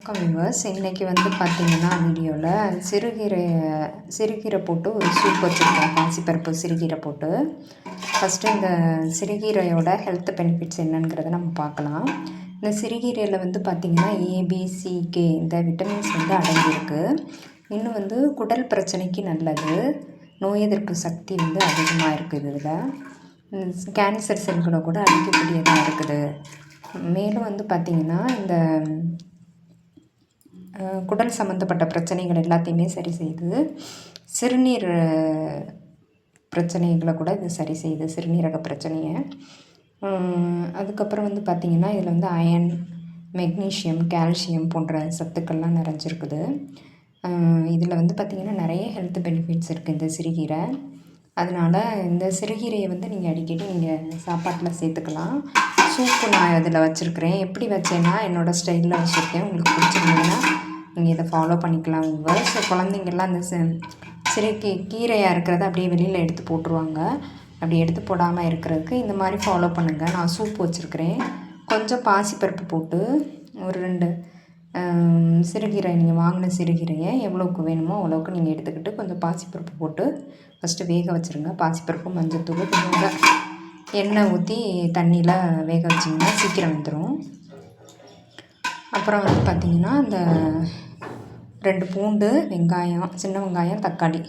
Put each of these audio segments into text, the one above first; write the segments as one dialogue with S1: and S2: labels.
S1: வணக்கம் வியூவர்ஸ். இன்றைக்கி பார்த்திங்கன்னா வீடியோவில் சிறுகீரை போட்டு ஒரு சூப் வச்சுருக்கேன். பாசிப்பருப்பு சிறுகீரை போட்டு. ஃபஸ்ட்டு இந்த சிறுகீரையோட ஹெல்த் பெனிஃபிட்ஸ் என்னங்கிறத நம்ம பார்க்கலாம். இந்த சிறுகீரையில் பார்த்திங்கன்னா ஏபிசிகே இந்த விட்டமின்ஸ் அடங்கியிருக்கு. இன்னும் குடல் பிரச்சனைக்கு நல்லது. நோய் எதிர்ப்பு சக்தி அதிகமாக இருக்குது. இதில் கேன்சர் செல்களை கூட அழிக்கக்கூடியதாக இருக்குது. மேலும் பார்த்திங்கன்னா இந்த குடல் சம்மந்தப்பட்ட பிரச்சனைகள் எல்லாத்தையுமே சரி செய்யுது. சிறுநீர் பிரச்சனைகளை கூட இது சரி செய்யுது, சிறுநீரக பிரச்சனையை. அதுக்கப்புறம் பார்த்திங்கன்னா இதில் அயன், மெக்னீஷியம், கால்சியம் போன்ற சத்துக்கள்லாம் நிறைஞ்சிருக்குது. இதில் பார்த்திங்கன்னா நிறைய ஹெல்த் பெனிஃபிட்ஸ் இருக்குது இந்த சிறுகீரை. அதனால் இந்த சிறுகீரையை நீங்கள் அடிக்கடி நீங்கள் சாப்பாட்டில் சேர்த்துக்கலாம். சூப்பு நான் இதில் வச்சுருக்கிறேன். எப்படி வச்சேன்னா என்னோடய ஸ்டைலில் வச்சுருக்கேன். உங்களுக்கு பிடிச்சிருந்ததுன்னா நீங்கள் இதை ஃபாலோ பண்ணிக்கலாம். குழந்தைங்கள்லாம் அந்த கீரையாக இருக்கிறத அப்படியே வெளியில் எடுத்து போட்டுருவாங்க. அப்படி எடுத்து போடாமல் இருக்கிறதுக்கு இந்த மாதிரி ஃபாலோ பண்ணுங்கள். நான் சூப் வச்சுருக்கிறேன். கொஞ்சம் பாசிப்பருப்பு போட்டு ஒரு 2 சிறுகீரை, நீங்கள் வாங்கின சிறுகீரையை எவ்வளோக்கு வேணுமோ அவ்வளோக்கு நீங்கள் எடுத்துக்கிட்டு கொஞ்சம் பாசிப்பருப்பு போட்டு ஃபஸ்ட்டு வேக வச்சுருங்க. பாசிப்பருப்பு, மஞ்சத்தூள், கொஞ்சம் எண்ணெய் ஊற்றி தண்ணியில் வேக வச்சிங்கன்னா சீக்கிரம் வந்துடும். அப்புறம் பார்த்திங்கன்னா இந்த 2 பூண்டு, வெங்காயம், சின்ன வெங்காயம், தக்காளி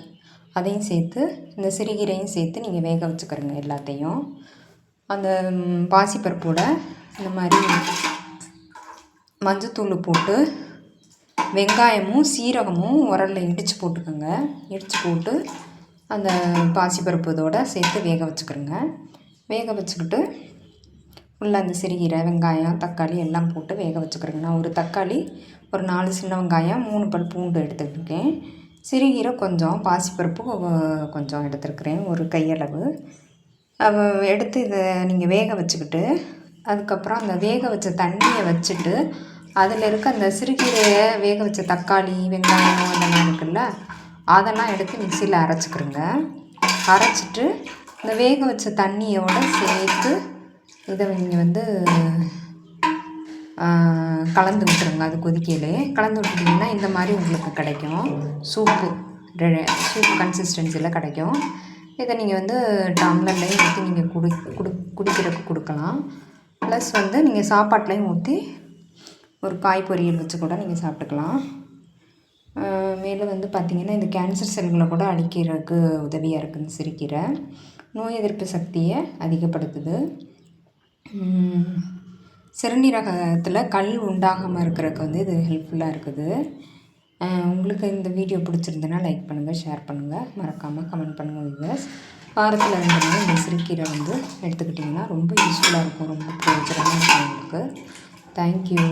S1: அதையும் சேர்த்து இந்த சிறுகீரையும் சேர்த்து நீங்கள் வேக வச்சுக்கிறங்க எல்லாத்தையும். அந்த பாசிப்பருப்போட இந்த மாதிரி மஞ்சத்தூள் போட்டு வெங்காயமும் சீரகமும் உரலில் இடித்து போட்டுக்கோங்க. இடித்து போட்டு அந்த பாசிப்பருப்பு இதோடு சேர்த்து வேக வச்சுக்கிறோங்க. வேக வச்சுக்கிட்டு உள்ளே அந்த சிறுகீரை, வெங்காயம், தக்காளி எல்லாம் போட்டு வேக வச்சுக்கிறேங்க. நான் ஒரு தக்காளி, ஒரு 4 சின்ன வெங்காயம், 3 பல் பூண்டு எடுத்துக்கிட்டேன். சிறுகீரை கொஞ்சம், பாசிப்பருப்பு கொஞ்சம் எடுத்துருக்கிறேன், ஒரு கையளவு. எடுத்து இதை நீங்கள் வேக வச்சுக்கிட்டு அதுக்கப்புறம் அந்த வேக வச்ச தண்ணியை வச்சுட்டு அதில் இருக்க அந்த சிறுகீரையை வேக வச்ச தக்காளி, வெங்காயம் அதெல்லாம் இருக்குல்ல, அதெல்லாம் எடுத்து மிக்சியில் அரைச்சிக்கிறோங்க. அரைச்சிட்டு இந்த வேக வச்ச தண்ணியோடு சேர்த்து இதை நீங்கள் கலந்து விட்டுருங்க. அது கொதிக்கையிலே கலந்து விட்டுட்டிங்கன்னா இந்த மாதிரி உங்களுக்கு கிடைக்கும். சூப்பு கன்சிஸ்டன்சியில் கிடைக்கும். இதை நீங்கள் டம்ளர்லையும் ஊற்றி நீங்கள் குடிக்கிறதுக்கு கொடுக்கலாம். ப்ளஸ் நீங்கள் சாப்பாட்லையும் ஊற்றி ஒரு காய் பொரியல் வச்சு கூட நீங்கள் சாப்பிட்டுக்கலாம். மேலும் பார்த்திங்கன்னா இந்த கேன்சர் செல்களை கூட அழிக்கிறதுக்கு உதவியாக இருக்குது இந்த சிறுகீரை. நோய் எதிர்ப்பு சக்தியை அதிகப்படுத்துது. சிறுநீரகத்தில் கல் உண்டாகாமல் இருக்கிறதுக்கு இது ஹெல்ப்ஃபுல்லாக இருக்குது. உங்களுக்கு இந்த வீடியோ பிடிச்சிருந்ததுன்னா லைக் பண்ணுங்கள், ஷேர் பண்ணுங்கள், மறக்காமல் கமெண்ட் பண்ணுங்கள். வியூவர்ஸ், வாரத்தில் 2 நாள் இந்த சிறுகீரை எடுத்துக்கிட்டிங்கன்னா ரொம்ப யூஸ்ஃபுல்லாக இருக்கும். ரொம்ப பிரயோஜனமாக இருக்கும் உங்களுக்கு. தேங்க்யூ.